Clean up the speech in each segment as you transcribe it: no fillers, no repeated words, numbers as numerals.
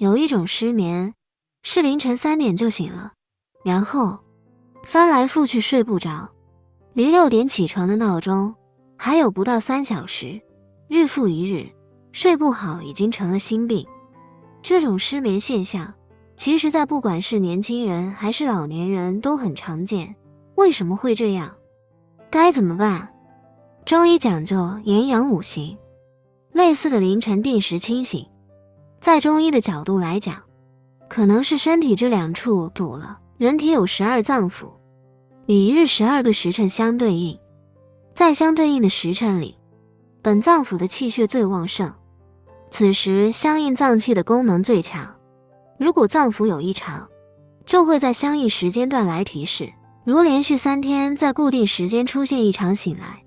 有一种失眠，是凌晨3点就醒了，然后翻来覆去睡不着，离6点起床的闹钟还有不到3小时，日复一日，睡不好已经成了心病。这种失眠现象，其实在不管是年轻人还是老年人都很常见。为什么会这样？该怎么办？中医讲究炎阳五行，类似的凌晨定时清醒，在中医的角度来讲，可能是身体这2处堵了。人体有12脏腑，与一日12个时辰相对应，在相对应的时辰里，本脏腑的气血最旺盛，此时相应脏器的功能最强。如果脏腑有异常，就会在相应时间段来提示，如连续3天在固定时间出现异常醒来，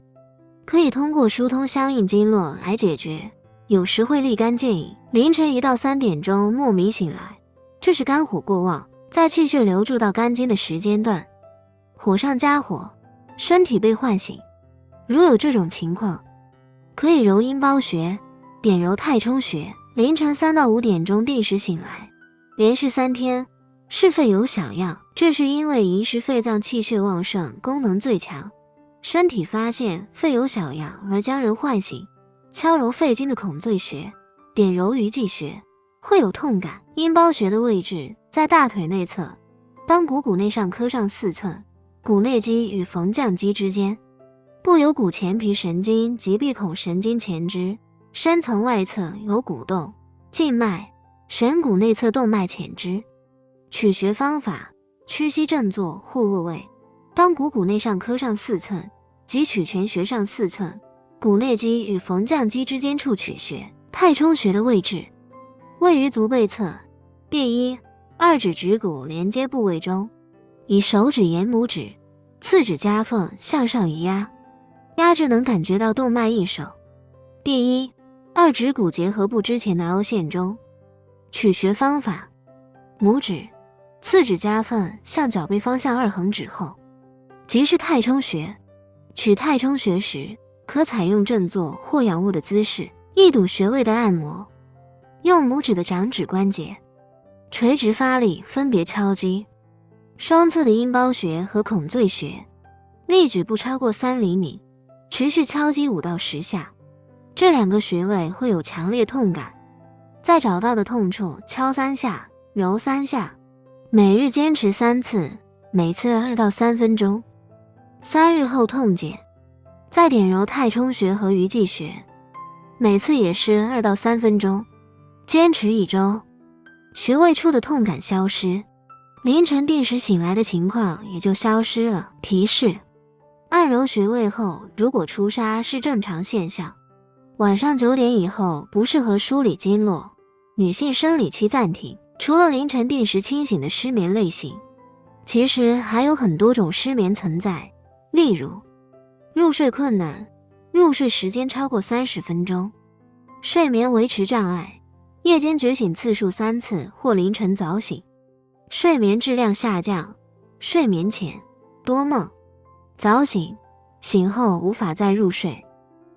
可以通过疏通相应经络来解决。有时会立竿见影，凌晨1到3点钟莫名醒来，这是肝火过旺，在气血流注到肝经的时间段，火上加火，身体被唤醒。如有这种情况，可以揉阴包穴，点揉太冲穴，凌晨3到5点钟定时醒来，连续3天，是肺有小漾，这是因为寅时肺脏气血旺盛，功能最强，身体发现肺有小漾而将人唤醒，敲揉肺经的孔最穴，点揉鱼际穴，会有痛感。阴包穴的位置在大腿内侧，当股内上髁上4寸，股内肌与缝降肌之间，部有股前皮神经及闭孔神经前支，深层外侧有股动、静脉、悬股内侧动脉浅支。取穴方法：屈膝正坐或卧位，当股内上髁上4寸及曲泉穴上4寸，股内肌与缝降肌之间处取穴。太冲穴的位置位于足背侧第1、2指指骨连接部位中，以手指沿拇指、次指夹缝向上一压，压至能感觉到动脉应手。第1、2指骨结合部之前的凹陷中。取穴方法：拇指、次指夹缝向脚背方向2横指后，即是太冲穴。取太冲穴时，可采用正坐或仰卧的姿势，一堵穴位的按摩，用拇指的掌指关节垂直发力，分别敲击双侧的阴包穴和孔最穴，力矩不超过3厘米，持续敲击5到10下。这2个穴位会有强烈痛感，在找到的痛处敲3下，揉3下，每日坚持3次，每次2到3分钟。3日后痛解，再点揉太冲穴和鱼际穴，每次也是2到3分钟，坚持1周，穴位处的痛感消失，凌晨定时醒来的情况也就消失了。提示：按揉穴位后，如果出痧是正常现象，晚上9点以后不适合梳理经络，女性生理期暂停。除了凌晨定时清醒的失眠类型，其实还有很多种失眠存在，例如入睡困难，入睡时间超过30分钟，睡眠维持障碍，夜间觉醒次数3次或凌晨早醒，睡眠质量下降，睡眠前多梦，早醒，醒后无法再入睡，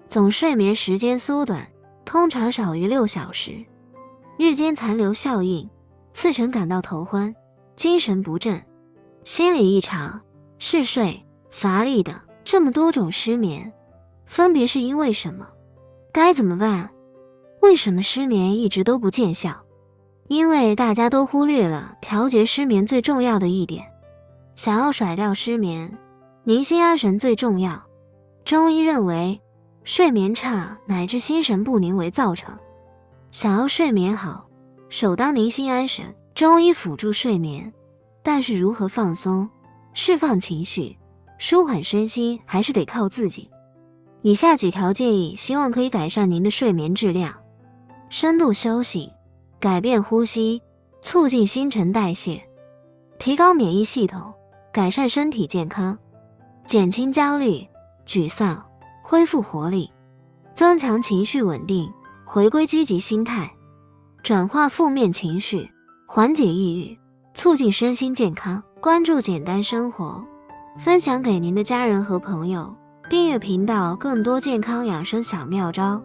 总睡眠时间缩短，通常少于6小时，日间残留效应，次晨感到头昏，精神不振，心理异常，嗜睡、乏力等。这么多种失眠，分别是因为什么？该怎么办？为什么失眠一直都不见效？因为大家都忽略了调节失眠最重要的一点。想要甩掉失眠，宁心安神最重要。中医认为，睡眠差乃至心神不宁为造成。想要睡眠好，首当宁心安神。中医辅助睡眠，但是如何放松、释放情绪、舒缓身心，还是得靠自己。以下几条建议，希望可以改善您的睡眠质量。深度休息，改变呼吸，促进新陈代谢，提高免疫系统，改善身体健康，减轻焦虑、沮丧，恢复活力，增强情绪稳定，回归积极心态，转化负面情绪，缓解抑郁，促进身心健康。关注简单生活，分享给您的家人和朋友，订阅频道更多健康养生小妙招。